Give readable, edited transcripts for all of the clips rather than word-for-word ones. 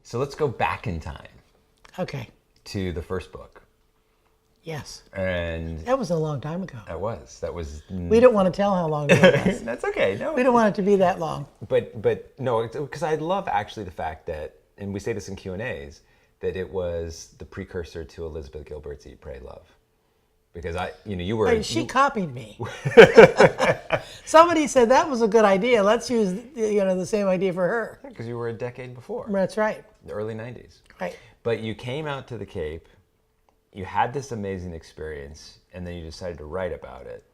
So let's go back in time Okay. to the first book. Yes. And That was a long time ago. that was. We don't want to tell how long ago it was. That's okay. No, We don't want it to be that long. But no, because I love actually the fact that, and we say this in Q&As, that it was the precursor to Elizabeth Gilbert's Eat, Pray, Love. Because you were. But she copied me. Somebody said that was a good idea. Let's use the same idea for her. Because you were a decade before, That's right. the early 90s. Right. But you came out to the Cape, you had this amazing experience, and then you decided to write about it.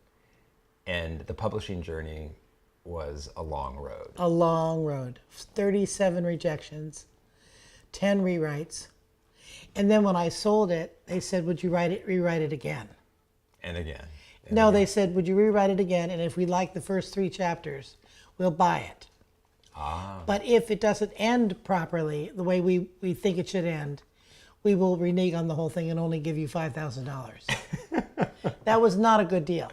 And the publishing journey was a long road. A long road. 37 rejections, 10 rewrites. And then when I sold it, they said, would you rewrite it again? And again. No, they said, would you rewrite it again? And if we like the first 3 chapters, we'll buy it. But if it doesn't end properly, the way we think it should end, we will renege on the whole thing and only give you $5,000. That was not a good deal.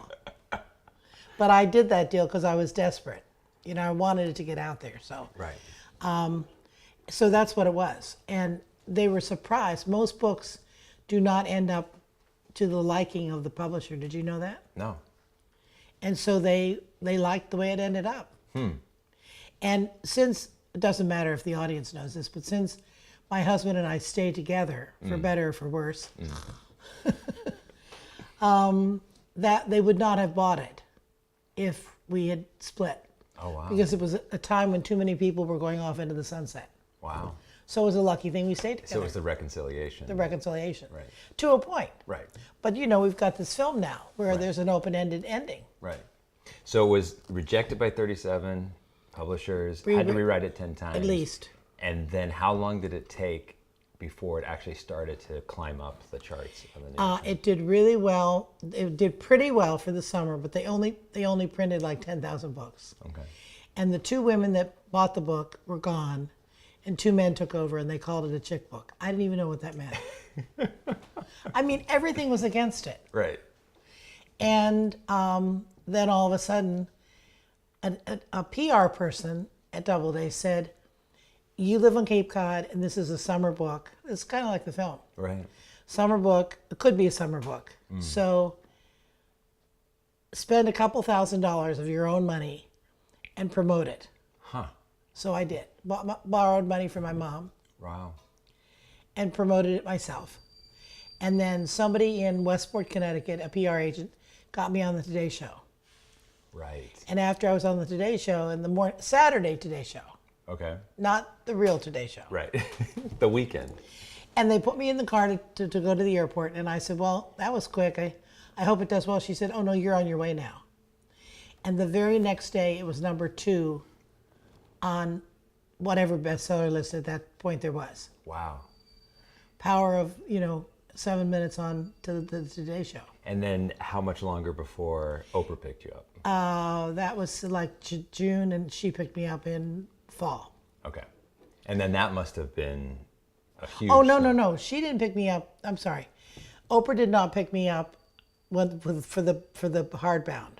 But I did that deal because I was desperate. I wanted it to get out there. So, Right. so that's what it was. And they were surprised. Most books do not end up to the liking of the publisher. Did you know that? No. And so they liked the way it ended up. And since, it doesn't matter if the audience knows this, but since my husband and I stay together, for better or for worse, that they would not have bought it if we had split. Oh, wow. Because it was a time when too many people were going off into the sunset. Wow. So it was a lucky thing we stayed together. So it was the reconciliation. The reconciliation. Right. To a point. Right. But we've got this film now where Right. there's an open-ended ending. Right. So it was rejected by 37 publishers, had to rewrite it 10 times. At least. And then how long did it take before it actually started to climb up the charts of the nation? It did really well. It did pretty well for the summer, but they only printed like 10,000 books. Okay. And the 2 women that bought the book were gone, and 2 men took over, and they called it a chick book. I didn't even know what that meant. I mean, everything was against it. Right. And then all of a sudden, a PR person at Doubleday said, you live on Cape Cod, and this is a summer book. It's kind of like the film. Right. Summer book. It could be a summer book. So spend a couple $1,000s of your own money and promote it. Huh. So I did. Borrowed money from my mom Wow. and promoted it myself. And then somebody in Westport, Connecticut, a PR agent, got me on the Today Show. Right. And after I was on the Today Show, in the morning, Saturday Today Show, Okay. not the real Today Show. Right. The weekend. And they put me in the car to go to the airport. And I said, well, that was quick. I hope it does well. She said, oh, no, you're on your way now. And the very next day, it was number 2 on whatever bestseller list at that point there was. Wow. Power of, 7 minutes on to the Today Show. And then how much longer before Oprah picked you up? That was like June, and she picked me up in fall. Okay. And then that must have been a huge... Oh, no. She didn't pick me up. I'm sorry. Oprah did not pick me up for the hardbound.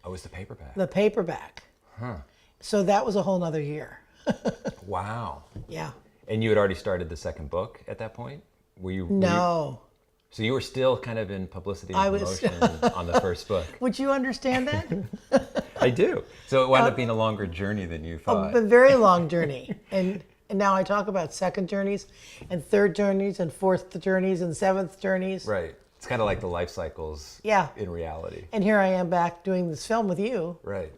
Oh, it was the paperback. The paperback. Huh. So that was a whole nother year. Wow. Yeah. And you had already started the second book at that point? Were you? No. So you were still kind of in publicity and I was- promotion on the first book. Would you understand that? I do. So it wound up being a longer journey than you thought. A very long journey. And now I talk about second journeys and third journeys and fourth journeys and seventh journeys. Right. It's kind of like the life cycles Yeah. in reality. And here I am back doing this film with you. Right.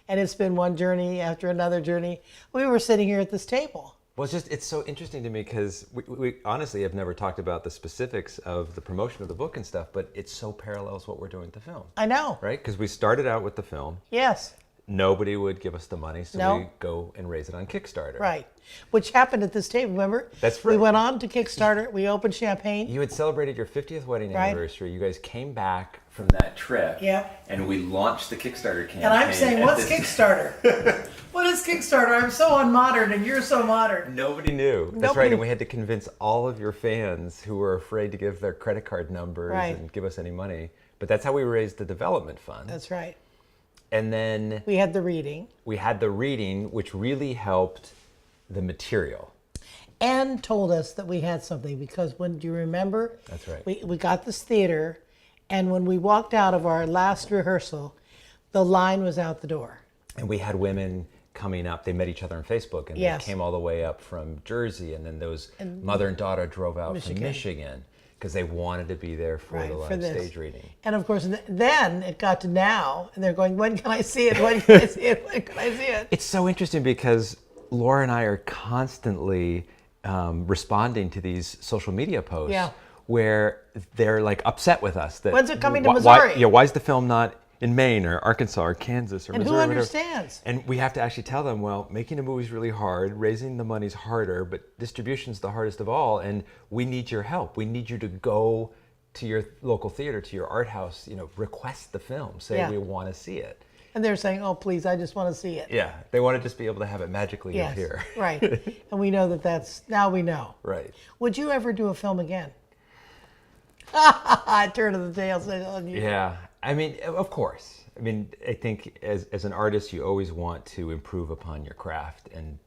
And it's been one journey after another journey. We were sitting here at this table. Well, it's so interesting to me because we honestly have never talked about the specifics of the promotion of the book and stuff, but it so parallels what we're doing with the film. I know. Right? Because we started out with the film. Yes. Nobody would give us the money, so No. we go and raise it on Kickstarter. Right. Which happened at this table, remember? That's We right. went on to Kickstarter. We opened champagne. You had celebrated your 50th wedding Right. anniversary. You guys came back from that trip. Yeah. And we launched the Kickstarter campaign. And I'm saying, at what's this- Kickstarter? What is Kickstarter? I'm so unmodern and you're so modern. Nobody knew. That's Nobody- right. And we had to convince all of your fans who were afraid to give their credit card numbers Right. and give us any money. But that's how we raised the development fund. That's right. And then We had the reading. we had the reading, which really helped the material. and told us that we had something, because when, do you remember? That's right. We got this theater, and when we walked out of our last rehearsal, the line was out the door. And we had women coming up. They met each other on Facebook, and Yes. they came all the way up from Jersey, and then those mother and daughter drove out from Michigan because they wanted to be there for the live stage reading. And of course, then it got to now, and they're going, when can I see it? When can I see it? When can I see it? It's so interesting because Laura and I are constantly responding to these social media posts where they're like upset with us. That when's it coming to Missouri? Why is the film not in Maine or Arkansas or Kansas or and Missouri? who or whatever? understands? And we have to actually tell them, well, making a movie is really hard, raising the money's harder, but distribution's the hardest of all, and we need your help. We need you to go to your local theater, to your art house, request the film, say we want to see it. And they're saying, oh, please, I just want to see it. Yeah, they want to just be able to have it magically appear. Right. And we know now we know. Right. Would you ever do a film again? Turn of the tails on you. Yeah, I mean, of course. I mean, I think as an artist, you always want to improve upon your craft and,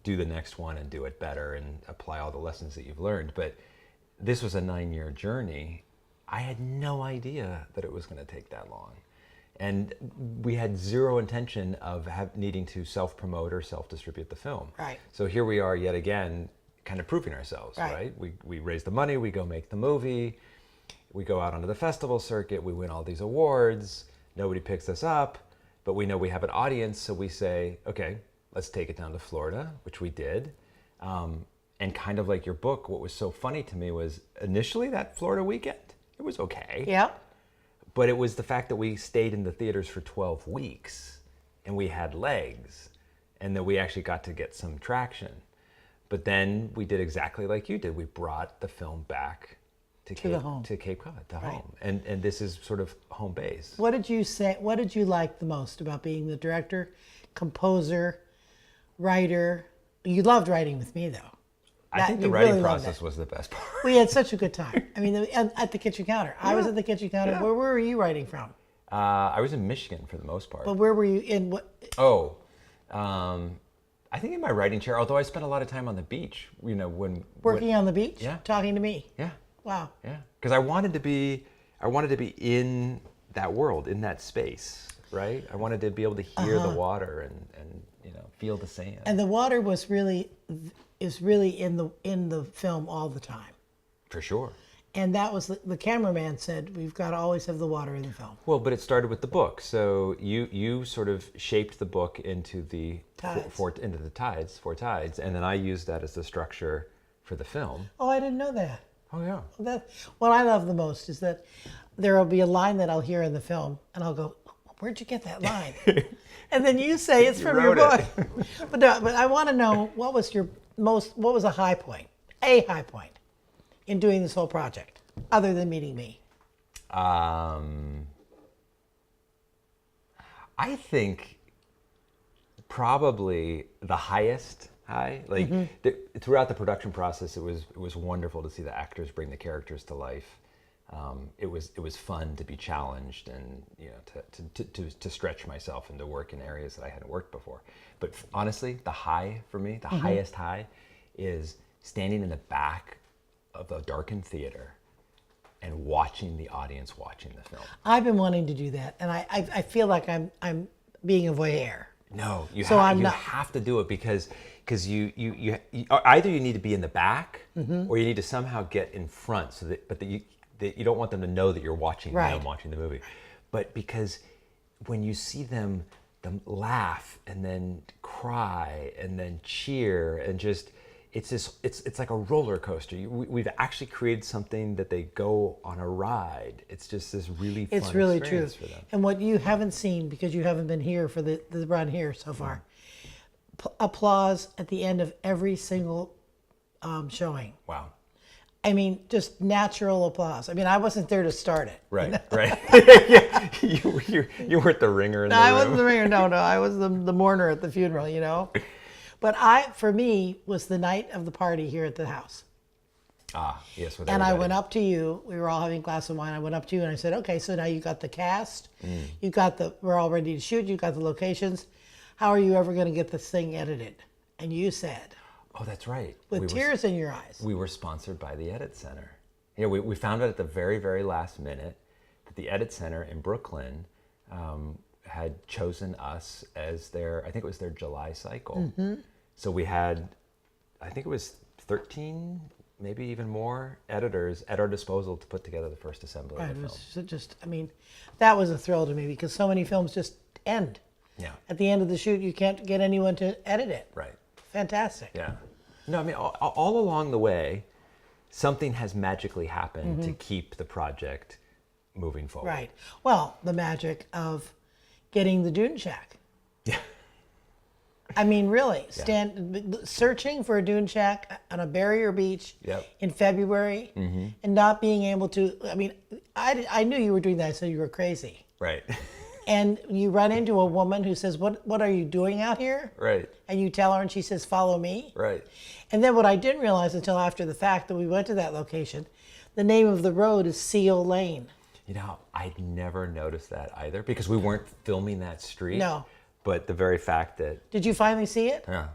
do the next one and do it better and apply all the lessons that you've learned. But this was a 9-year journey. I had no idea that it was going to take that long. And we had zero intention of needing to self-promote or self-distribute the film. Right. So here we are yet again, kind of proving ourselves, right? We raise the money, we go make the movie, we go out onto the festival circuit, we win all these awards, nobody picks us up, but we know we have an audience, so we say, okay, let's take it down to Florida, which we did. And kind of like your book, what was so funny to me was initially that Florida weekend, it was okay. Yeah. But it was the fact that we stayed in the theaters for 12 weeks and we had legs and that we actually got to get some traction. But then we did exactly like you did. We brought the film back to Cape Cod, to home. And this is sort of home base. What did you like the most about being the director, composer, writer? You loved writing with me, though. I think the writing process was the best part. We had such a good time. I mean, at the kitchen counter. I was at the kitchen counter. Where were you writing from? I was in Michigan for the most part. But where were you in what? Oh, I think in my writing chair, although I spent a lot of time on the beach, Working on the beach? Yeah. Talking to me? Yeah. Wow. Yeah. Because I wanted to be in that world, in that space, right? I wanted to be able to hear the water and feel the sand. And the water is really in the film all the time. For sure. And that was the cameraman said, we've got to always have the water in the film. Well, but it started with the book. So you sort of shaped the book into the four tides, and then I used that as the structure for the film. Oh, I didn't know that. Oh yeah. What I love the most is that there will be a line that I'll hear in the film, and I'll go, "Where'd you get that line?" And then you say it's from your book. But I want to know what was a high point in doing this whole project, other than meeting me? I think probably the highest high. Like throughout the production process, it was wonderful to see the actors bring the characters to life. It was fun to be challenged and to stretch myself and to work in areas that I hadn't worked before. But honestly, the high for me, the highest high, is standing in the back of the darkened theater and watching the audience watching the film. I've been wanting to do that, and I feel like I'm being a voyeur. No, you have to do it because you either you need to be in the back or you need to somehow get in front so that you don't want them to know that you're watching them watching the movie. But because when you see them laugh and then cry and then cheer and just it's like a roller coaster. We've actually created something that they go on a ride. It's just this really fun experience for them. And what you haven't seen because you haven't been here for the run here so far, applause at the end of every single showing. Wow. I mean, just natural applause. I mean, I wasn't there to start it. Right, right. Yeah. You weren't the ringer in the room. I wasn't the ringer. No, I was the mourner at the funeral, But for me, was the night of the party here at the house. Ah, yes. With and everybody. I went up to you. We were all having a glass of wine. I went up to you and I said, okay, so now you got the cast. We're all ready to shoot. You got the locations. How are you ever going to get this thing edited? And you said, Oh, that's right. with tears in your eyes. We were sponsored by the Edit Center. Yeah, we found out at the very, very last minute that the Edit Center in Brooklyn had chosen us as their, I think it was their July cycle. So we had, I think it was 13, maybe even more editors at our disposal to put together the first assembly of the film. It was just, I mean, that was a thrill to me because so many films just end. Yeah. At the end of the shoot, you can't get anyone to edit it. Right. Fantastic. Yeah. No, I mean, all along the way, something has magically happened to keep the project moving forward. Right. Well, the magic of getting the Dune Shack. Yeah. I mean, really, searching for a dune shack on a barrier beach in February and not being able to, I mean, I knew you were doing that, so you were crazy. Right. And you run into a woman who says, what are you doing out here? Right. And you tell her and she says, follow me. Right. And then what I didn't realize until after the fact that we went to that location, the name of the road is Seal Lane. You know, I'd never noticed that either because we weren't filming that street. No. But the very fact that... Did you finally see it? Yeah.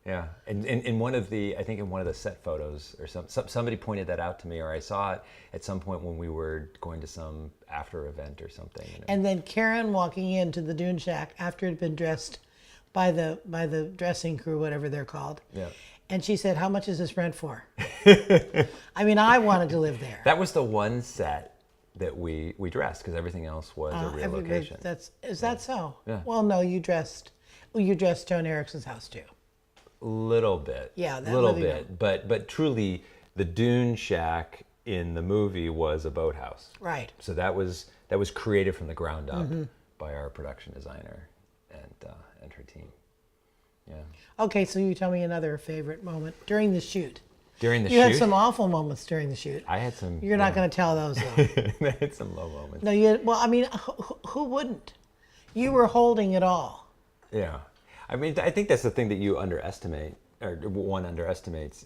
Yeah. And in one of the, I think in one of the set photos or somebody pointed that out to me, or I saw it at some point when we were going to some after event or something. You know? And then Karen walking into the Dune Shack after it had been dressed by the dressing crew, whatever they're called. Yeah. And she said, how much is this rent for? I mean, I wanted to live there. That was the one set that we dressed because everything else was a real location. Is that so? Yeah. Well, no, you dressed Joan Erickson's house too. Little bit. Yeah, that little movie bit. But truly, the Dune Shack in the movie was a boathouse. Right. So that was created from the ground up by our production designer and her team. Yeah. Okay, so you tell me another favorite moment during the shoot. During the shoot, you had some awful moments during the shoot. I had some. You're not going to tell those though. I had some low moments. No, well, I mean, who wouldn't? You were holding it all. Yeah, I mean, I think that's the thing that you underestimate, or one underestimates.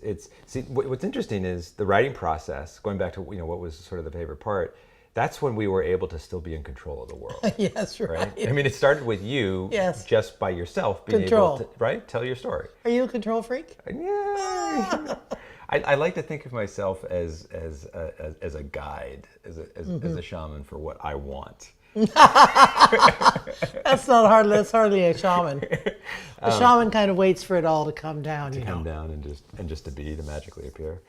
What's interesting is the writing process. Going back to what was sort of the favorite part. That's when we were able to still be in control of the world. Yes, right. I mean, it started with you just by yourself being able to tell your story. Are you a control freak? Yeah. I like to think of myself as a guide, as a shaman for what I want. That's hardly a shaman. The shaman kind of waits for it all to come down. Come down and just to magically appear.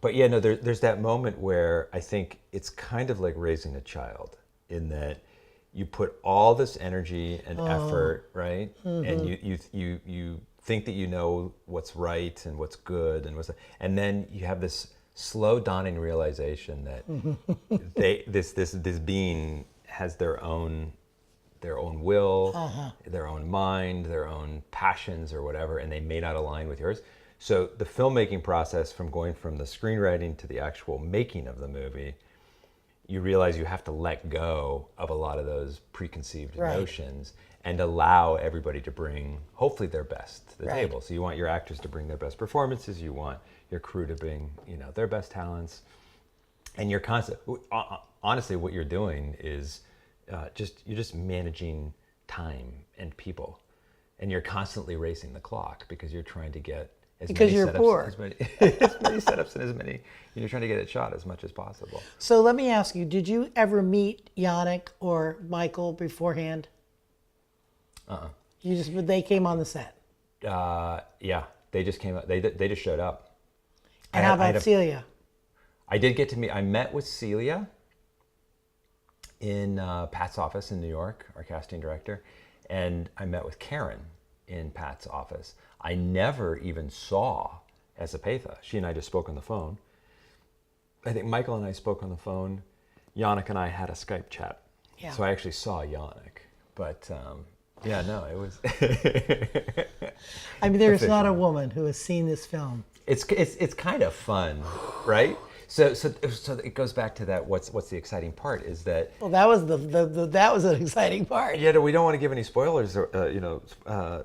But yeah, no, there's that moment where I think it's kind of like raising a child in that you put all this energy and effort, right? And you think that you know what's right and what's good and then you have this slow dawning realization that this being has their own will, their own mind, their own passions or whatever, and they may not align with yours. So the filmmaking process, from going from the screenwriting to the actual making of the movie, you realize you have to let go of a lot of those preconceived notions and allow everybody to bring, hopefully, their best to the table. So you want your actors to bring their best performances. You want your crew to bring, their best talents. And you're honestly, what you're doing is you're just managing time and people. And you're constantly racing the clock because you're trying to get because you're poor. As many setups and as many, you're trying to get it shot as much as possible. So let me ask you, did you ever meet Yannick or Michael beforehand? They came on the set? Yeah, they just came up, they just showed up. And how about Celia? I did get to meet, I met with Celia in Pat's office in New York, our casting director, and I met with Karen in Pat's office. I never even saw Ezapatha. She and I just spoke on the phone. I think Michael and I spoke on the phone. Yannick and I had a Skype chat. Yeah. So I actually saw Yannick. But yeah, no, it was... I mean, there's not a woman who has seen this film. It's kind of fun, right? So it goes back to that. What's the exciting part is that. Well, that was that was an exciting part. Yeah, we don't want to give any spoilers,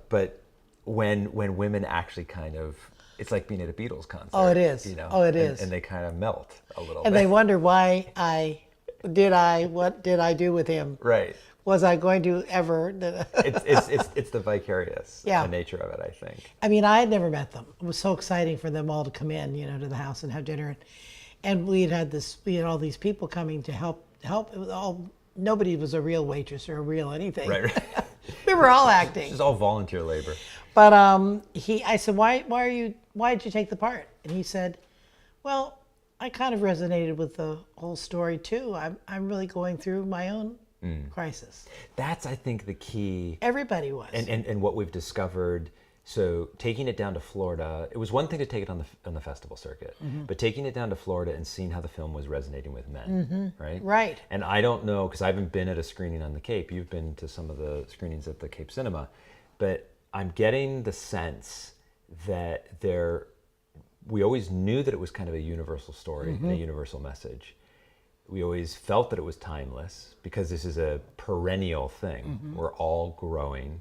but when women actually kind of, it's like being at a Beatles concert. Oh, it is. It is. And they kind of melt a little. And they wonder what did I do with him? Right. was I going to ever? It's the vicarious Yeah. nature of it, I think. I mean, I had never met them. It was so exciting for them all to come in, to the house and have dinner. And we had all these people coming to help. It was all, nobody was a real waitress or a real anything. Right. We were all acting. It's all volunteer labor. But I said, why did you take the part? And he said, well, I kind of resonated with the whole story too. I'm really going through my own crisis. That's, I think, the key. Everybody was. And what we've discovered. So taking it down to Florida, it was one thing to take it on the festival circuit, but taking it down to Florida and seeing how the film was resonating with men, right? Right. And I don't know, because I haven't been at a screening on the Cape. You've been to some of the screenings at the Cape Cinema, but I'm getting the sense that we always knew that it was kind of a universal story and a universal message. We always felt that it was timeless because this is a perennial thing. We're all growing,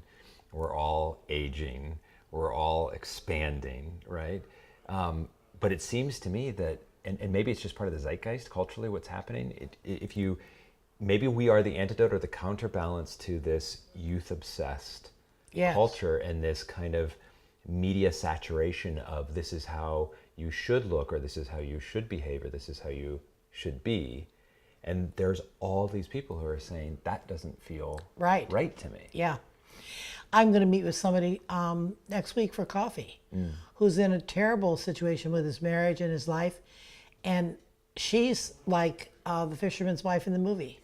we're all aging, we're all expanding, right? But it seems to me that, and maybe it's just part of the zeitgeist culturally, what's happening. Maybe we are the antidote or the counterbalance to this youth-obsessed culture and this kind of media saturation of this is how you should look, or this is how you should behave, or this is how you should be. And there's all these people who are saying that doesn't feel right to me. Yeah. I'm going to meet with somebody next week for coffee who's in a terrible situation with his marriage and his life. And she's like the fisherman's wife in the movie.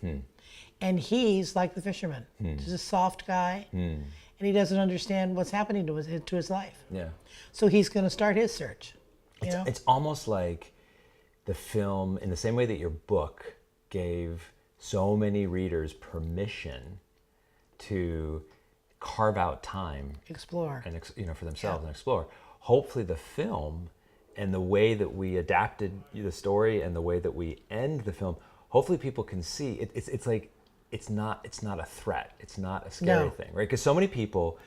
And he's like the fisherman. He's a soft guy. And he doesn't understand what's happening to his life. Yeah. So he's going to start his search. It's almost like the film, in the same way that your book gave so many readers permission to carve out time, explore, and for themselves and explore. Hopefully, the film and the way that we adapted the story and the way that we end the film, hopefully, people can see it's like it's not a threat. It's not a scary thing, right? Because so many people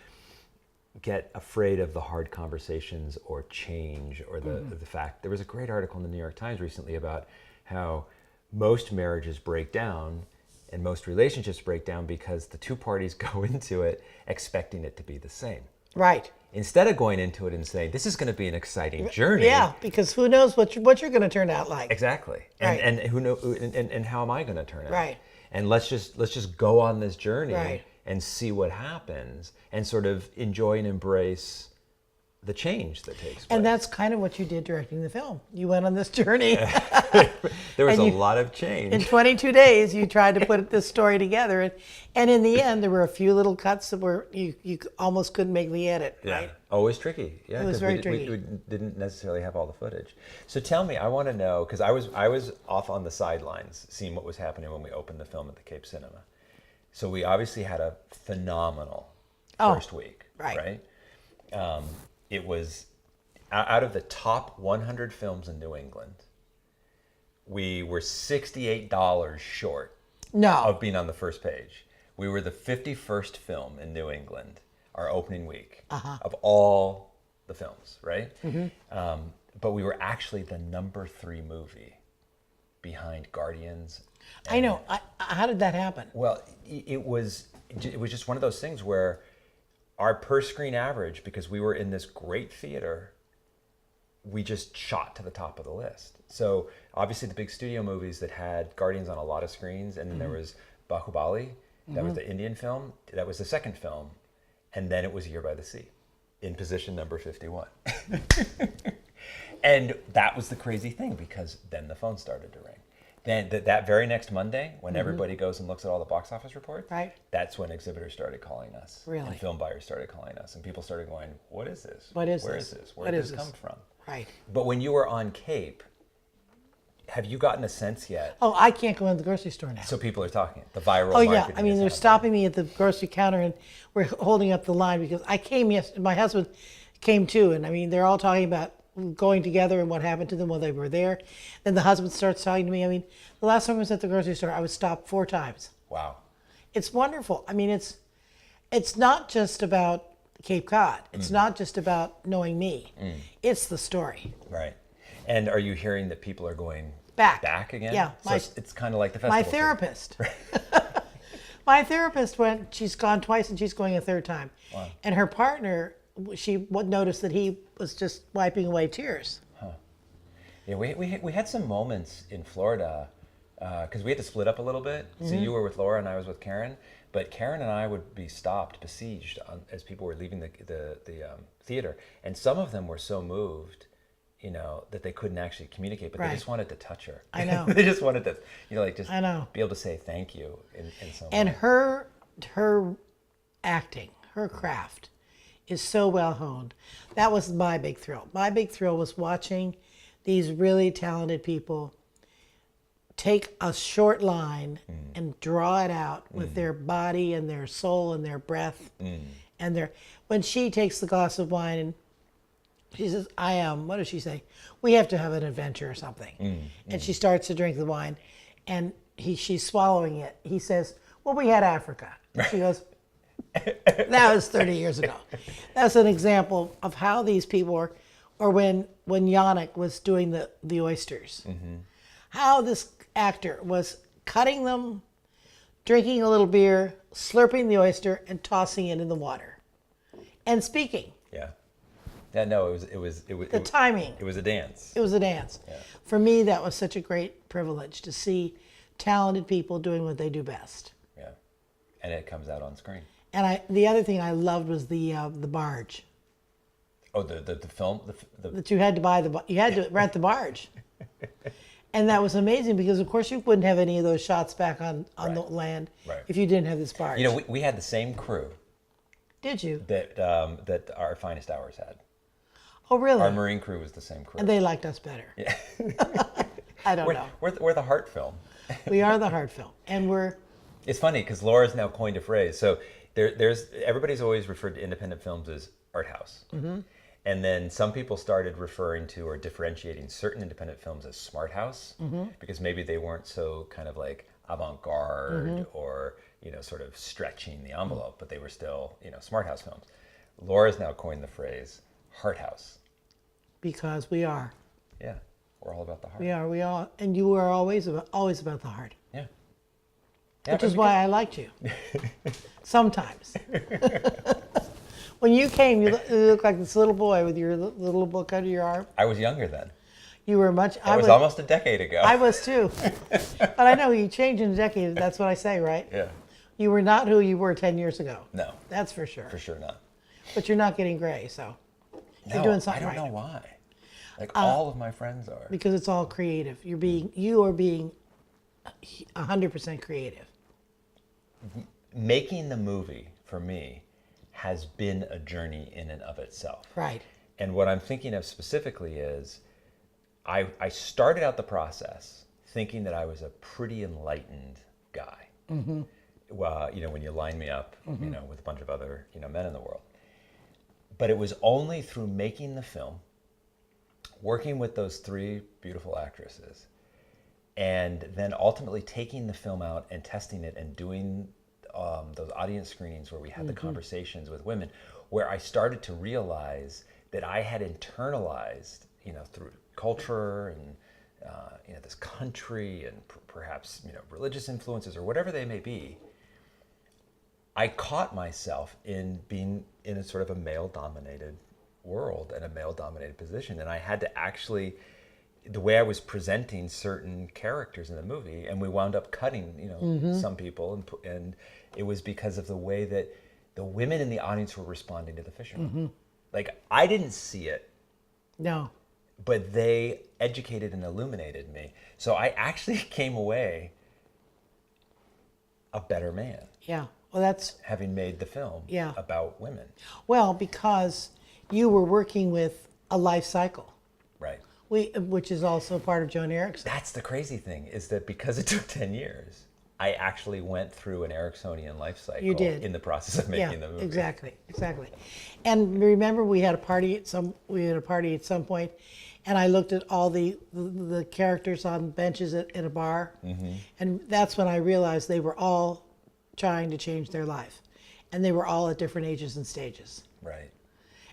get afraid of the hard conversations or change or the fact. There was a great article in the New York Times recently about how most marriages break down and most relationships break down because the two parties go into it expecting it to be the same. Right. Instead of going into it and saying, this is going to be an exciting journey. Yeah, because who knows what you're going to turn out like. Exactly. And who know and how am I going to turn out? Right. And let's just go on this journey Right. and see what happens and sort of enjoy and embrace the change that takes place. And that's kind of what you did directing the film. You went on this journey. There was a lot of change. In 22 days, you tried to put this story together. And in the end, there were a few little cuts that were, you almost couldn't make the edit, right? Oh, it was tricky. Yeah, it was very tricky. We didn't necessarily have all the footage. So tell me, I want to know, because I was off on the sidelines seeing what was happening when we opened the film at the Cape Cinema. So we obviously had a phenomenal first week, right? It was, out of the top 100 films in New England, we were $68 short of being on the first page. We were the 51st film in New England, our opening week, of all the films, right? But we were actually the number 3 movie behind Guardians. I know. How did that happen? Well, it was just one of those things where our per screen average, because we were in this great theater, we just shot to the top of the list. So obviously the big studio movies that had Guardians on a lot of screens, and then there was Bahubali, that was the Indian film, that was the second film, and then it was Year by the Sea in position number 51. And that was the crazy thing, because then the phone started to ring. Then that very next Monday, when everybody goes and looks at all the box office reports, that's when exhibitors started calling us. Really? And film buyers started calling us. And people started going, what is this? Where is this? Where did this come from? Right. But when you were on Cape, have you gotten a sense yet? Oh, I can't go in the grocery store now. So people are talking, the viral Oh, marketing. yeah. I mean, they're stopping me at the grocery counter, and we're holding up the line because I came yesterday. My husband came too, and I mean, they're all talking about going together and what happened to them while they were there. Then the husband starts talking to me. I mean, the last time I was at the grocery store, I was stopped 4 times. Wow. It's wonderful. I mean, it's not just about Cape Cod. It's not just about knowing me. It's the story. Right. And are you hearing that people are going back again? Yeah. So it's kind of like the festival. My therapist. My therapist went. She's gone twice, and she's going a third time. Wow. And her partner, she noticed that he was just wiping away tears. Yeah, we had some moments in Florida because we had to split up a little bit. So you were with Laura and I was with Karen. But Karen and I would be stopped, besieged as people were leaving the theater. And some of them were so moved, that they couldn't actually communicate, but they just wanted to touch her. I know. They just wanted to, just I know. be able to say thank you in some And way. her acting, her craft is so well honed. That was my big thrill. My big thrill was watching these really talented people take a short line and draw it out with their body and their soul and their breath and when she takes the glass of wine and she says, what does she say? We have to have an adventure or something. And she starts to drink the wine and she's swallowing it. He says, well, we had Africa. And she goes, that was 30 years ago. That's an example of how these people were, or when Yannick was doing the oysters. How this actor was cutting them, drinking a little beer, slurping the oyster, and tossing it in the water, and speaking. Yeah. Yeah. No, it was The timing. It was a dance. It was a dance. Yeah. For me, that was such a great privilege to see talented people doing what they do best. Yeah. And it comes out on screen. And the other thing I loved was the barge. Oh, the film, That you had to you had to rent the barge. And that was amazing because, of course, you wouldn't have any of those shots back on the land if you didn't have this barge. We had the same crew. Did you? That our Finest Hours had. Oh, really? Our Marine crew was the same crew. And they liked us better. Yeah. I don't know. We're the Heart film. We are the Heart film, and we're. It's funny because Laura's now coined a phrase. So there's everybody's always referred to independent films as art house. And then some people started referring to or differentiating certain independent films as smart house because maybe they weren't so kind of like avant-garde or sort of stretching the envelope, but they were still smart house films. Laura's now coined the phrase heart house. Because we are. Yeah, we're all about the heart. We are, and you are always about the heart. Yeah. Which is why I liked you. Sometimes. When you came, you looked like this little boy with your little book under your arm. I was younger then. You were much. It was almost a decade ago. I was too. But I know you changed in a decade. That's what I say, right? Yeah. You were not who you were 10 years ago. No. That's for sure. For sure not. But you're not getting gray, so you're No, doing something I don't right. know why. Like all of my friends are. Because it's all creative. You are being 100% creative. Making the movie, for me, has been a journey in and of itself. Right. And what I'm thinking of specifically is I started out the process thinking that I was a pretty enlightened guy. Well, when you line me up, with a bunch of other, men in the world. But it was only through making the film, working with those three beautiful actresses, and then ultimately taking the film out and testing it and doing those audience screenings where we had the conversations with women, where I started to realize that I had internalized, through culture and this country and perhaps religious influences or whatever they may be. I caught myself in being in a sort of a male-dominated world and a male-dominated position, and I had to actually, the way I was presenting certain characters in the movie, and we wound up cutting, some people, and it was because of the way that the women in the audience were responding to the fishermen. Like, I didn't see it. No. But they educated and illuminated me. So I actually came away a better man. Yeah. Well, that's having made the film about women. Well, because you were working with a life cycle. Right. Which is also part of Joan Erickson. That's the crazy thing, is that because it took 10 years, I actually went through an Ericksonian life cycle. You did. In the process of making the movie. Exactly. And remember, we had a party at some point, and I looked at all the characters on benches in a bar, and that's when I realized they were all trying to change their life, and they were all at different ages and stages. Right.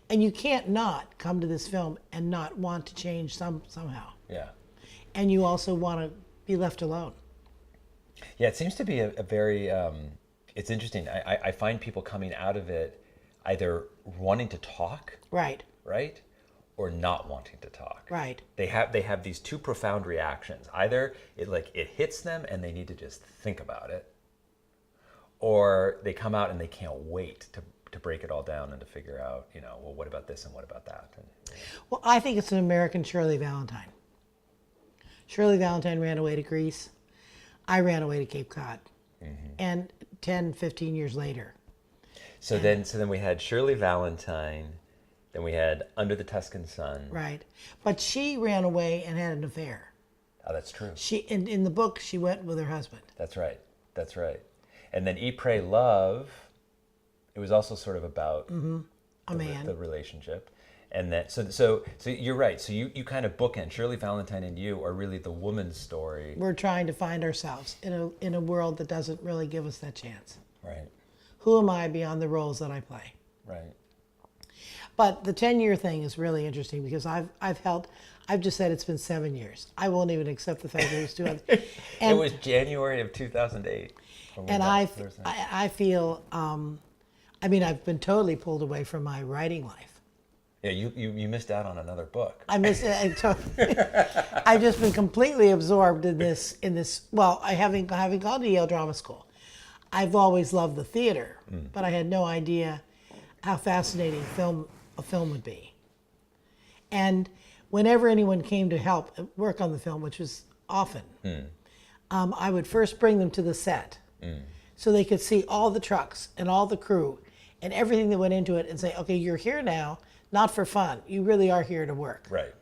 And you can't not come to this film and not want to change somehow. Yeah. And you also want to be left alone. Yeah, it seems to be a very It's interesting. I find people coming out of it either wanting to talk, Right. right, or not wanting to talk. Right. They have these two profound reactions. Either it hits them and they need to just think about it, or they come out and they can't wait to break it all down and to figure out, well, what about this and what about that? And, Well, I think it's an American Shirley Valentine. Shirley Valentine ran away to Greece. I ran away to Cape Cod. And 10, 15 years later. So then we had Shirley Valentine, then we had Under the Tuscan Sun. Right. But she ran away and had an affair. Oh, that's true. She in the book, she went with her husband. That's right. That's right. And then Eat, Pray, Love, it was also sort of about A man. the relationship. And then, so you're right. So you kind of bookend. Shirley Valentine and you are really the woman's story. We're trying to find ourselves in a world that doesn't really give us that chance. Right. Who am I beyond the roles that I play? Right. But the 10-year thing is really interesting because I've just said it's been 7 years. I won't even accept the fact that it was 2 others. It was January of 2008. And I feel, I've been totally pulled away from my writing life. Yeah, you missed out on another book. I miss it. I've just been completely absorbed in this. Well, having gone to Yale Drama School, I've always loved the theater, but I had no idea how fascinating a film would be. And whenever anyone came to help work on the film, which was often, I would first bring them to the set so they could see all the trucks and all the crew and everything that went into it and say, okay, you're here now, not for fun. You really are here to work. Right.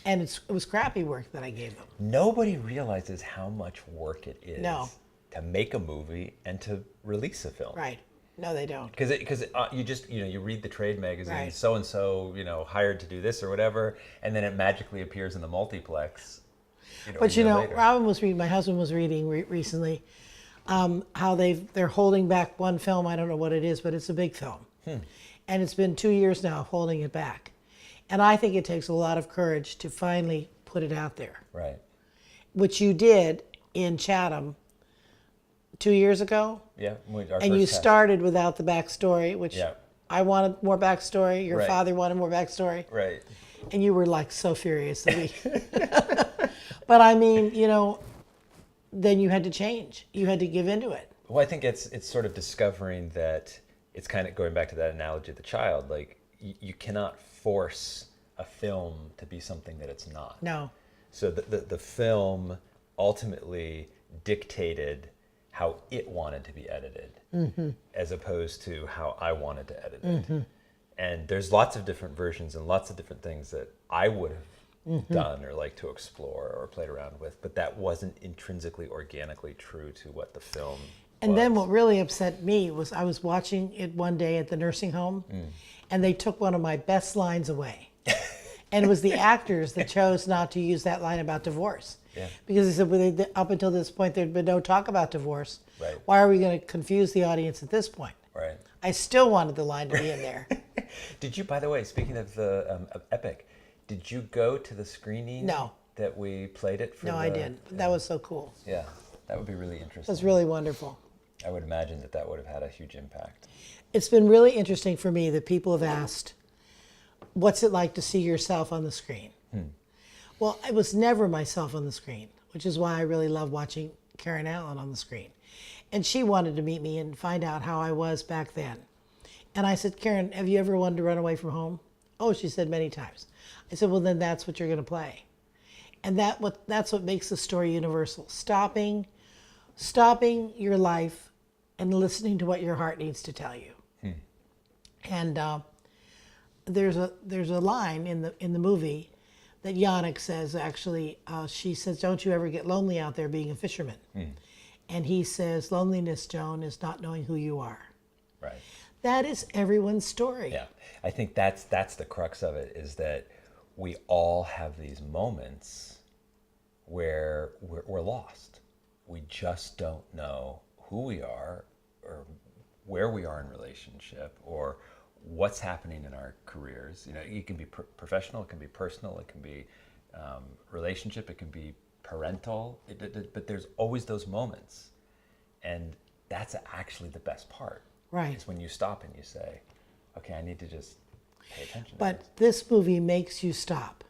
And it was crappy work that I gave them. Nobody realizes how much work it is No. to make a movie and to release a film. Right. No, they don't. Because you just, you read the trade magazine, Right. so-and-so, hired to do this or whatever, and then it magically appears in the multiplex. But a year later. my husband was reading recently how they're holding back one film. I don't know what it is, but it's a big film. And it's been 2 years now of holding it back. And I think it takes a lot of courage to finally put it out there, Right. which you did in Chatham 2 years ago. Yeah. And you started without the backstory, which Yeah. I wanted more backstory. Your Right. father wanted more backstory. Right. And you were like so furious that we. But I mean, then you had to change. You had to give into it. Well, I think it's sort of discovering that it's kind of going back to that analogy of the child. Like you cannot force a film to be something that it's not. No. So the film ultimately dictated how it wanted to be edited, as opposed to how I wanted to edit it. And there's lots of different versions and lots of different things that I would have done or liked to explore or played around with, but that wasn't intrinsically, organically true to what the film And was. then what really upset me was I was watching it one day at the nursing home, and they took one of my best lines away. And it was the actors that chose not to use that line about divorce. Yeah. Because they said, well, up until this point, there'd been no talk about divorce. Right. Why are we going to confuse the audience at this point? Right. I still wanted the line to be in there. Did you, by the way, speaking of the of Epic, did you go to the screening No. that we played it for? No, I did. That was so cool. Yeah, that would be really interesting. It was really wonderful. I would imagine that would have had a huge impact. It's been really interesting for me that people have asked, what's it like to see yourself on the screen? Well, I was never myself on the screen, which is why I really love watching Karen Allen on the screen. And she wanted to meet me and find out how I was back then. And I said, Karen, have you ever wanted to run away from home? Oh, she said many times. I said, well, then that's what you're going to play. And that's what makes the story universal. Stopping your life and listening to what your heart needs to tell you. And there's a line in the movie that Yannick says, actually, she says, don't you ever get lonely out there being a fisherman? And he says, loneliness, Joan, is not knowing who you are. Right. That is everyone's story. Yeah, I think that's the crux of it, is that we all have these moments where we're lost. We just don't know who we are or where we are in relationship or what's happening in our careers. It can be professional, it can be personal, it can be relationship, it can be parental, but there's always those moments. And that's actually the best part. Right. Is when you stop and you say, okay, I need to just pay attention to But this movie makes you stop.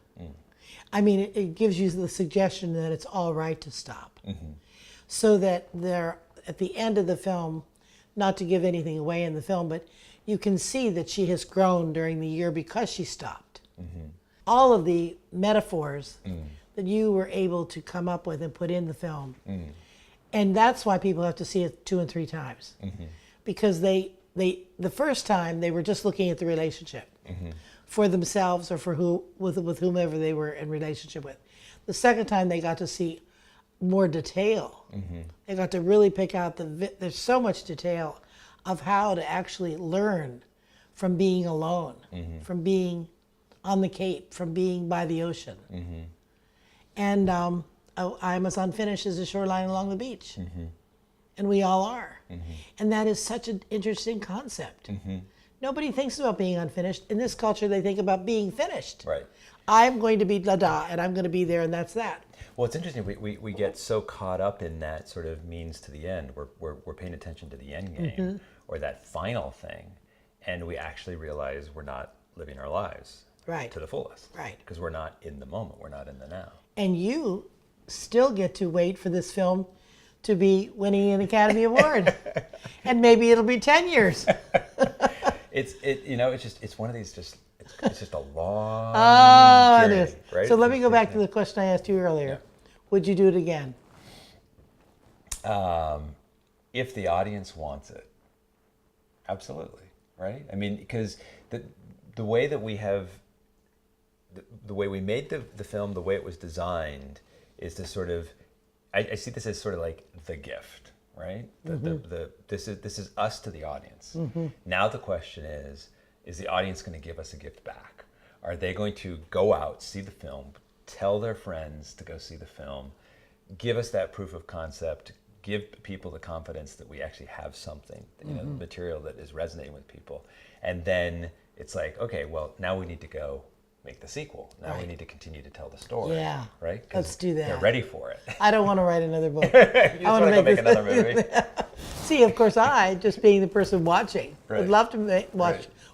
I mean, it gives you the suggestion that it's all right to stop. So that there, at the end of the film, not to give anything away in the film, but you can see that she has grown during the year because she stopped. All of the metaphors that you were able to come up with and put in the film. And that's why people have to see it 2 and 3 times. Because they the first time they were just looking at the relationship for themselves or for with whomever they were in relationship with. The second time they got to see more detail. They got to really pick out there's so much detail of how to actually learn from being alone, from being on the Cape, from being by the ocean. And I'm as unfinished as the shoreline along the beach. And we all are. And that is such an interesting concept. Nobody thinks about being unfinished. In this culture, they think about being finished. Right. I'm going to be da-da, and I'm going to be there, and that's that. Well, it's interesting. We get so caught up in that sort of means to the end. We're paying attention to the end game or that final thing, and we actually realize we're not living our lives to the fullest. Right. Because we're not in the moment. We're not in the now. And you still get to wait for this film to be winning an Academy Award, and maybe it'll be 10 years. It's one of these it's just a long it journey, is. right? So let me go back to the question I asked you earlier. Yeah. Would you do it again? If the audience wants it, absolutely, right? I mean, because the way that we have, the way we made the film, the way it was designed, is to sort of, I see this as sort of like the gift, right? This is us to the audience. Now the question is the audience going to give us a gift back? Are they going to go out, see the film, tell their friends to go see the film, give us that proof of concept, give people the confidence that we actually have something, material that is resonating with people, and then it's like, okay, well, now we need to go make the sequel. Now we need to continue to tell the story. Yeah. Right? Let's do that. They're ready for it. I don't want to write another book. You just want to go make another movie. See, of course, I, just being the person watching, would love to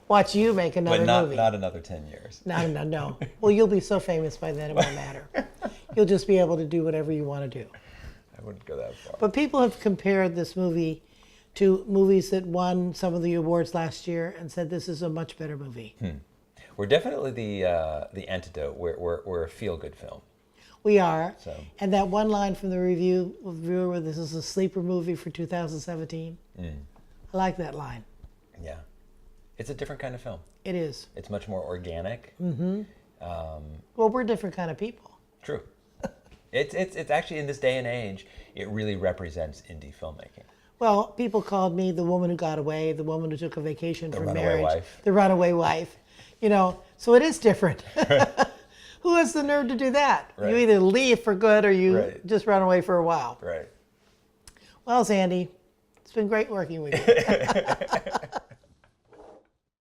watch you make another movie. But not another 10 years. No. Well, you'll be so famous by then, it won't matter. You'll just be able to do whatever you want to do. I wouldn't go that far. But people have compared this movie to movies that won some of the awards last year and said this is a much better movie. We're definitely the antidote. We're a feel-good film. We are. So. And that one line from the reviewer where this is a sleeper movie for 2017. I like that line. Yeah. It's a different kind of film. It is. It's much more organic. Well, we're different kind of people. True. It's actually, in this day and age, it really represents indie filmmaking. Well, people called me the woman who got away, the woman who took a vacation from marriage. Wife. The runaway wife. So it is different. Who has the nerve to do that? Right. You either leave for good or you just run away for a while. Right. Well, Sandy, it's been great working with you.